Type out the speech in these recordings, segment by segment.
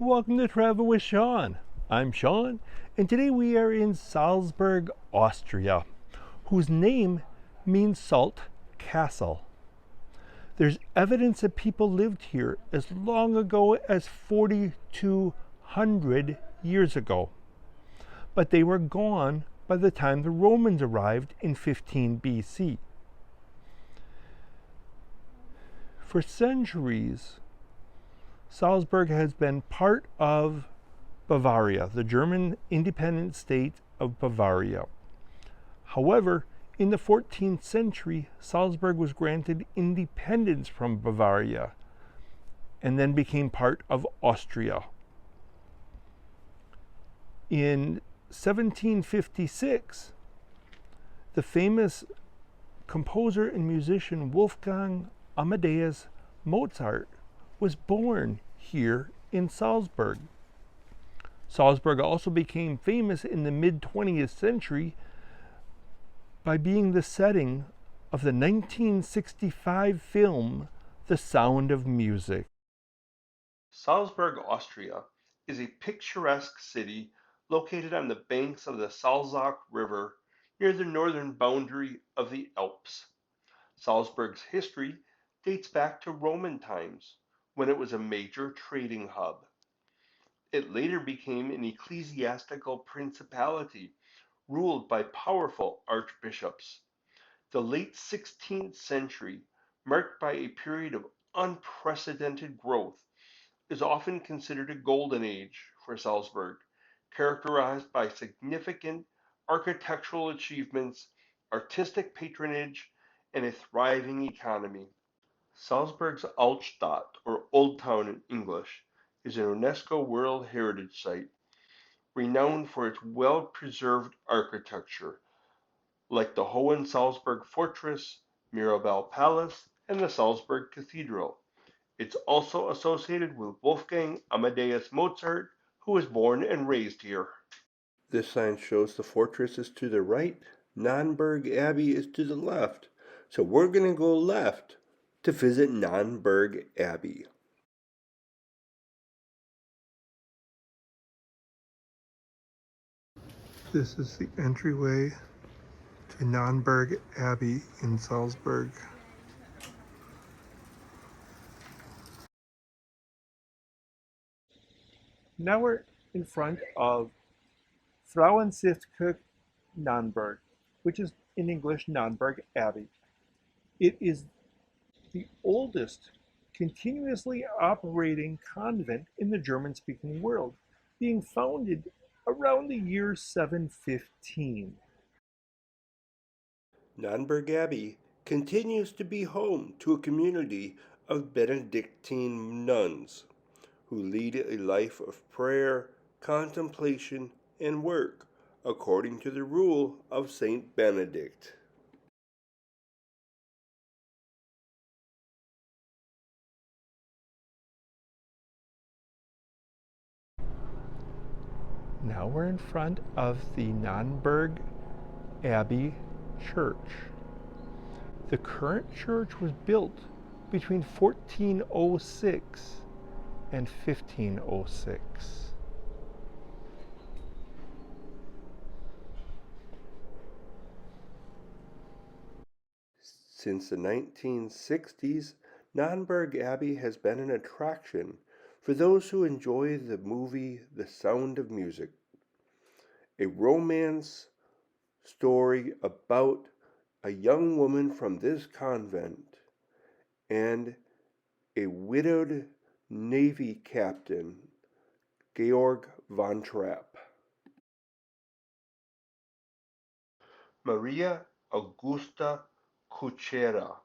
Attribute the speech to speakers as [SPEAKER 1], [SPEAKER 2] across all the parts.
[SPEAKER 1] Welcome to Travel with Sean. I'm Sean, and today we are in Salzburg, Austria, whose name means salt castle. There's evidence that people lived here as long ago as 4,200 years ago, but they were gone by the time the Romans arrived in 15 BC. For centuries, Salzburg has been part of Bavaria, the German independent state of Bavaria. However, in the 14th century, Salzburg was granted independence from Bavaria and then became part of Austria. In 1756, the famous composer and musician Wolfgang Amadeus Mozart was born here in Salzburg. Salzburg also became famous in the mid-20th century by being the setting of the 1965 film The Sound of Music.
[SPEAKER 2] Salzburg, Austria is a picturesque city located on the banks of the Salzach River near the northern boundary of the Alps. Salzburg's history dates back to Roman times, when it was a major trading hub. It later became an ecclesiastical principality ruled by powerful archbishops. The late 16th century, marked by a period of unprecedented growth, is often considered a golden age for Salzburg, characterized by significant architectural achievements, artistic patronage, and a thriving economy. Salzburg's Altstadt, or Old Town in English, is an UNESCO World Heritage Site, renowned for its well-preserved architecture, like the Hohensalzburg Fortress, Mirabell Palace, and the Salzburg Cathedral. It's also associated with Wolfgang Amadeus Mozart, who was born and raised here.
[SPEAKER 3] This sign shows the fortress is to the right, Nonnberg Abbey is to the left. So we're going to go left to visit Nonnberg Abbey.
[SPEAKER 1] This is the entryway to Nonnberg Abbey in Salzburg. Now we're in front of Frauenstiftskirche Nonnberg, which is in English Nonnberg Abbey. It is the oldest continuously operating convent in the German-speaking world, being founded around the year 715.
[SPEAKER 3] Nonnberg Abbey continues to be home to a community of Benedictine nuns who lead a life of prayer, contemplation, and work according to the rule of Saint Benedict.
[SPEAKER 1] Now we're in front of the Nonnberg Abbey Church. The current church was built between 1406 and 1506.
[SPEAKER 3] Since the 1960s, Nonnberg Abbey has been an attraction for those who enjoy the movie The Sound of Music, a romance story about a young woman from this convent and a widowed Navy captain, Georg von Trapp.
[SPEAKER 2] Maria Augusta Kuchera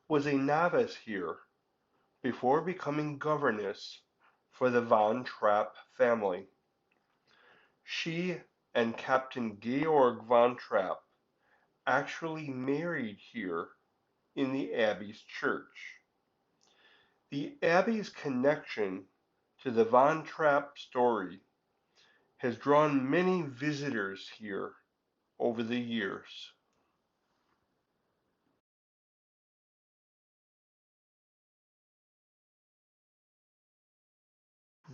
[SPEAKER 2] was a novice here before becoming governess for the von Trapp family. She and Captain Georg von Trapp actually married here in the Abbey's church. The Abbey's connection to the von Trapp story has drawn many visitors here over the years.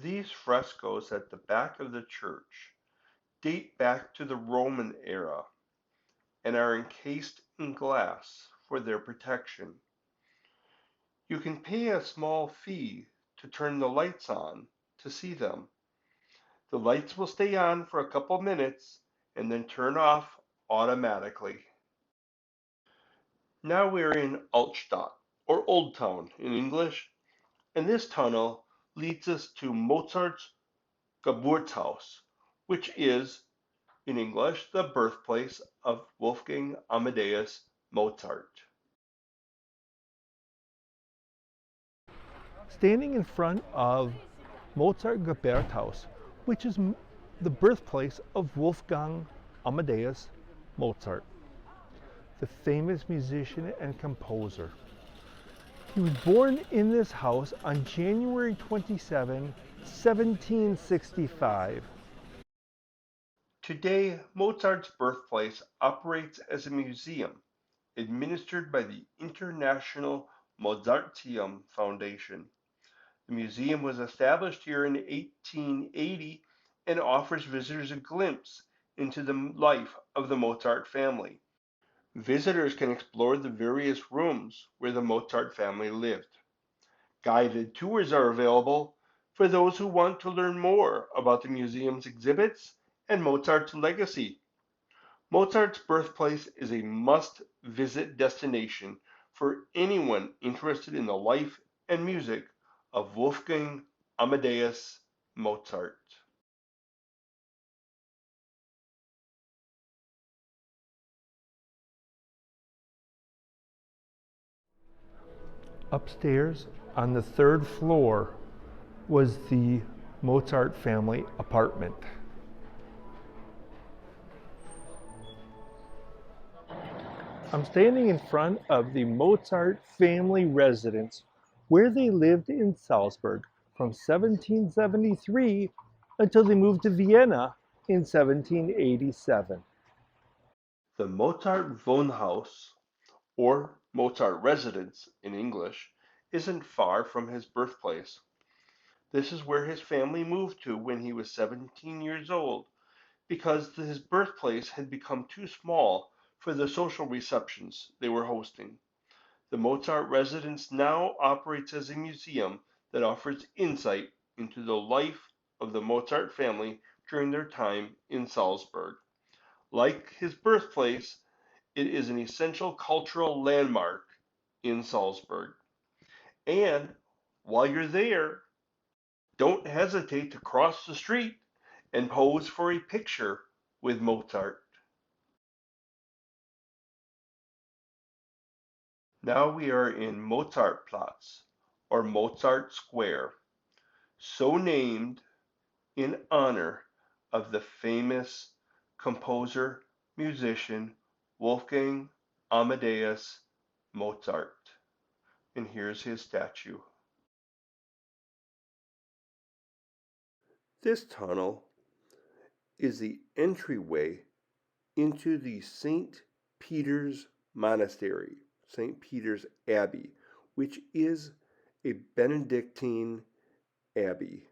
[SPEAKER 2] These frescoes at the back of the church date back to the Roman era and are encased in glass for their protection. You can pay a small fee to turn the lights on to see them. The lights will stay on for a couple minutes and then turn off automatically. Now we're in Altstadt, or Old Town in English, and this tunnel leads us to Mozart's Geburtshaus, which is, in English, the birthplace of Wolfgang Amadeus Mozart.
[SPEAKER 1] Standing in front of Mozart Geburtshaus, which is the birthplace of Wolfgang Amadeus Mozart, the famous musician and composer. He was born in this house on January 27, 1765.
[SPEAKER 2] Today, Mozart's birthplace operates as a museum administered by the International Mozarteum Foundation. The museum was established here in 1880 and offers visitors a glimpse into the life of the Mozart family. Visitors can explore the various rooms where the Mozart family lived. Guided tours are available for those who want to learn more about the museum's exhibits and Mozart's legacy. Mozart's birthplace is a must-visit destination for anyone interested in the life and music of Wolfgang Amadeus Mozart.
[SPEAKER 1] Upstairs on the third floor was the Mozart family apartment. I'm standing in front of the Mozart family residence where they lived in Salzburg from 1773 until they moved to Vienna in 1787.
[SPEAKER 2] The Mozart Wohnhaus, or Mozart residence in English, isn't far from his birthplace. This is where his family moved to when he was 17 years old because his birthplace had become too small for the social receptions they were hosting. The Mozart residence now operates as a museum that offers insight into the life of the Mozart family during their time in Salzburg. Like his birthplace, it is an essential cultural landmark in Salzburg. And while you're there, don't hesitate to cross the street and pose for a picture with Mozart. Now we are in Mozartplatz, or Mozart Square, so named in honor of the famous composer, musician Wolfgang Amadeus Mozart. And here's his statue.
[SPEAKER 3] This tunnel is the entryway into the St. Peter's Monastery, St. Peter's Abbey, which is a Benedictine abbey,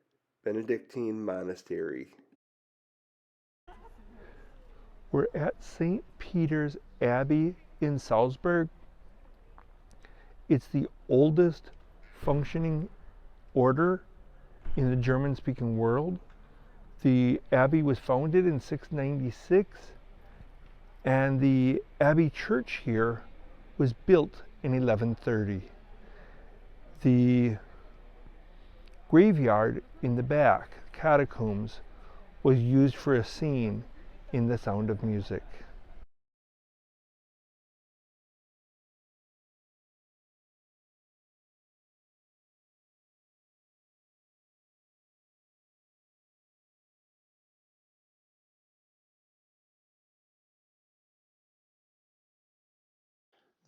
[SPEAKER 3] Benedictine monastery.
[SPEAKER 1] We're at St. Peter's Abbey in Salzburg. It's the oldest functioning order in the German-speaking world. The abbey was founded in 696, and the abbey church here was built in 1130. The graveyard in the back, catacombs, was used for a scene in The Sound of Music.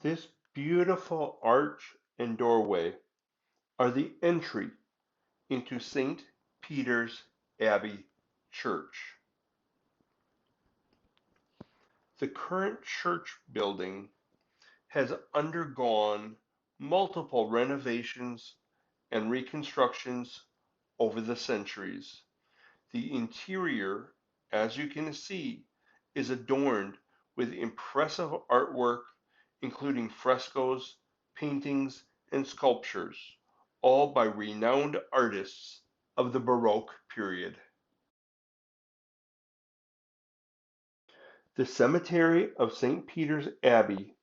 [SPEAKER 2] This beautiful arch and doorway are the entry into St. Peter's Abbey Church. The current church building has undergone multiple renovations and reconstructions over the centuries. The interior, as you can see, is adorned with impressive artwork, including frescoes, paintings, and sculptures, all by renowned artists of the Baroque period. The cemetery of St. Peter's Abbey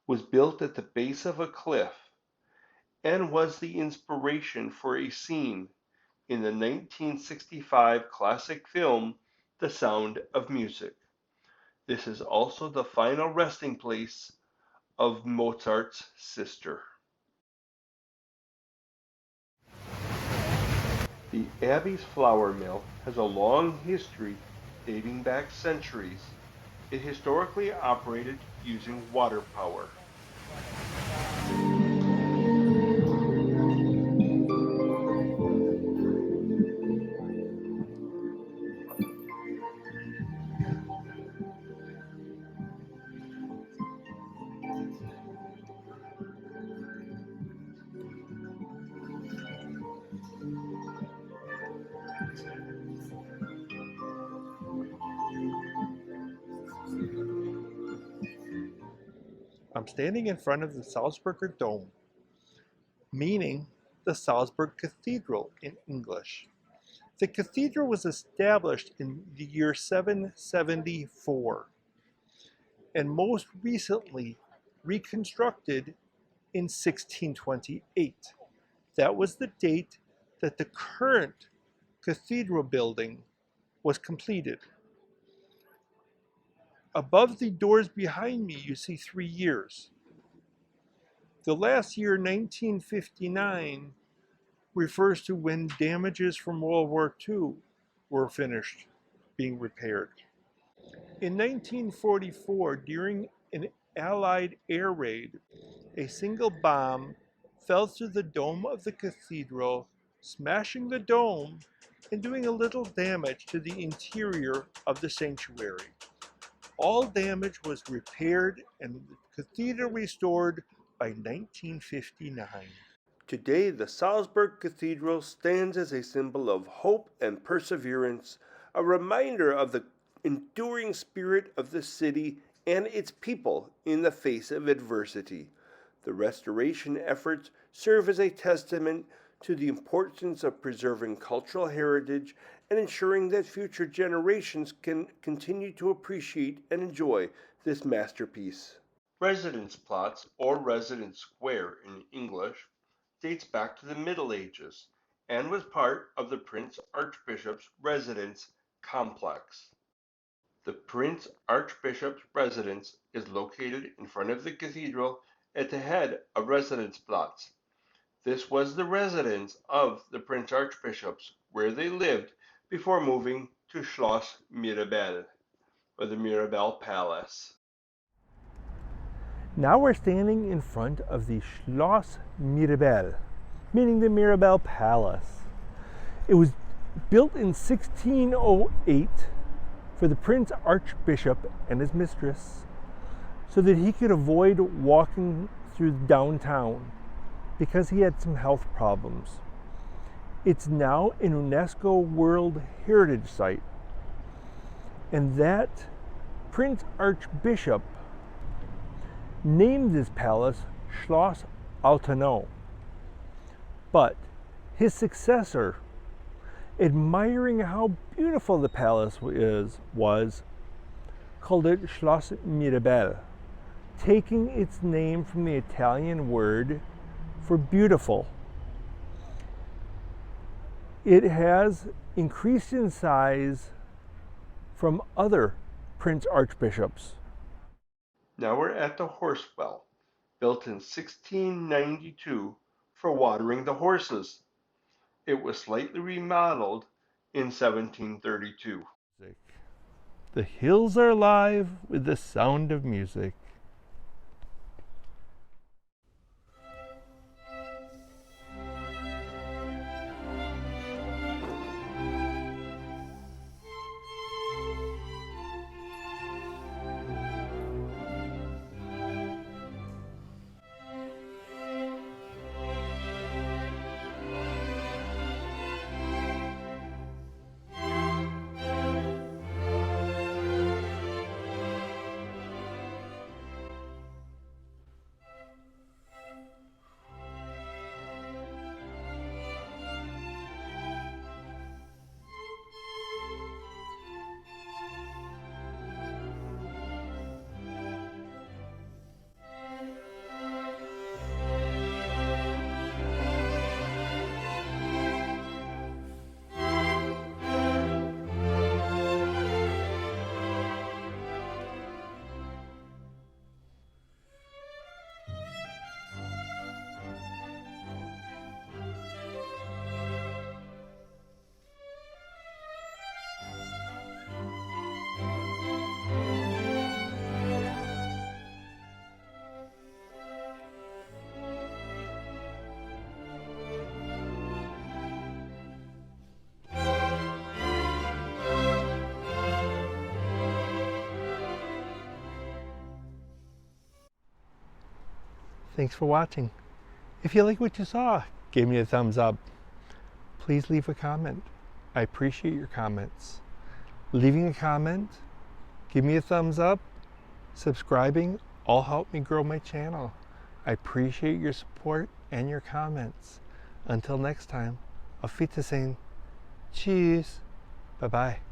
[SPEAKER 2] was built at the base of a cliff and was the inspiration for a scene in the 1965 classic film The Sound of Music. This is also the final resting place of Mozart's sister. The Abbey's flour mill has a long history dating back centuries. It historically operated using water power.
[SPEAKER 1] I'm standing in front of the Salzburger Dome, meaning the Salzburg Cathedral in English. The cathedral was established in the year 774 and most recently reconstructed in 1628. That was the date that the current cathedral building was completed. Above the doors behind me, you see 3 years. The last year, 1959, refers to when damages from World War II were finished being repaired. In 1944, during an Allied air raid, a single bomb fell through the dome of the cathedral, smashing the dome and doing a little damage to the interior of the sanctuary. All damage was repaired and the cathedral restored by 1959.
[SPEAKER 3] Today, the Salzburg Cathedral stands as a symbol of hope and perseverance, a reminder of the enduring spirit of the city and its people in the face of adversity. The restoration efforts serve as a testament to the importance of preserving cultural heritage and ensuring that future generations can continue to appreciate and enjoy this masterpiece.
[SPEAKER 2] Residenzplatz, or Residence Square in English, dates back to the Middle Ages and was part of the Prince Archbishop's residence complex. The Prince Archbishop's residence is located in front of the cathedral at the head of Residenzplatz. This was the residence of the Prince Archbishops, where they lived before moving to Schloss Mirabell, or the Mirabell Palace.
[SPEAKER 1] Now we're standing in front of the Schloss Mirabell, meaning the Mirabell Palace. It was built in 1608 for the Prince Archbishop and his mistress so that he could avoid walking through downtown because he had some health problems. It's now an UNESCO World Heritage Site, and that Prince Archbishop named this palace Schloss Altenau. But his successor, admiring how beautiful the palace was called it Schloss Mirabell, taking its name from the Italian word for beautiful. It has increased in size from other Prince Archbishops.
[SPEAKER 2] Now we're at the horse well, built in 1692 for watering the horses. It was slightly remodeled in 1732.
[SPEAKER 1] The hills are alive with the sound of music. Thanks for watching. If you like what you saw, give me a thumbs up. Please leave a comment. I appreciate your comments. Leaving a comment, give me a thumbs up, subscribing, all help me grow my channel. I appreciate your support and your comments. Until next time, auf Wiedersehen. Tschüss. Bye-bye.